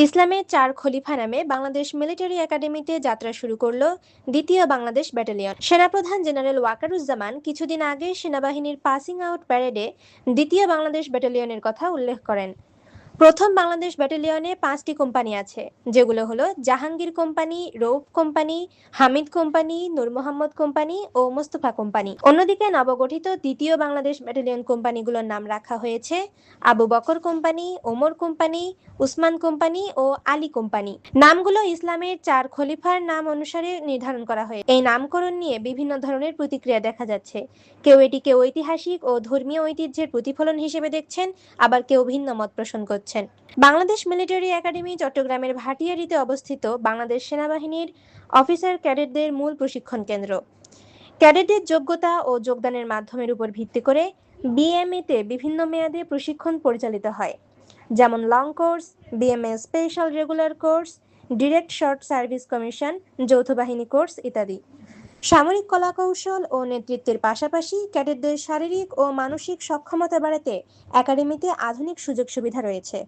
ইসলামের ৪ খলিফা নামে বাংলাদেশ মিলিটারি একাডেমিতে যাত্রা শুরু করল দ্বিতীয় বাংলাদেশ ব্যাটালিয়ন। সেনাপ্রধান জেনারেল ওয়াকারুজ্জামান কিছুদিন আগে সেনাবাহিনীর পাসিং আউট প্যারেডে দ্বিতীয় বাংলাদেশ ব্যাটালিয়নের কথা উল্লেখ করেন। প্রথম বাংলাদেশ ব্যাটালিয়নে ৫টি কোম্পানি আছে, যেগুলো হলো Jahangir company, Rauf company, Hamid company, Nur Mohammad company ও মোস্তফা কোম্পানি। অন্যদিকে নবগঠিত দ্বিতীয় বাংলাদেশ ব্যাটালিয়ন কোম্পানিগুলোর নাম রাখা হয়েছে Abu Bakr company, Omar company, Usman company ও আলী কোম্পানি। নামগুলো ইসলামের ৪ খলিফার নাম অনুসারে নির্ধারণ করা হয়েছে। এই নামকরণ নিয়ে বিভিন্ন ধরনের প্রতিক্রিয়া দেখা যাচ্ছে। কেউ এটিকে ঐতিহাসিক ও ধর্মীয় ঐতিহ্যের প্রতিফলন হিসেবে দেখছেন, আবার কেউ ভিন্ন মত পোষণ করছেন। বাংলাদেশ মিলিটারি একাডেমি চট্টগ্রামের ভাটিয়ারীতে অবস্থিত বাংলাদেশ সেনাবাহিনীর অফিসার ক্যাডেটদের মূল প্রশিক্ষণ কেন্দ্র। ক্যাডেটদের যোগ্যতা ও যোগদানের মাধ্যমের উপর ভিত্তি করে বিএমএতে বিভিন্ন মেয়াদে প্রশিক্ষণ পরিচালিত হয়, যেমন long course, BMA special regular course, direct short service commission, যৌথ বাহিনী কোর্স ইত্যাদি। সামরিক কলাকৌশল ও নেতৃত্বের পাশাপাশি ক্যাডেটদের শারীরিক ও মানসিক সক্ষমতা বাড়াতে একাডেমিতে আধুনিক সুযোগ সুবিধা রয়েছে।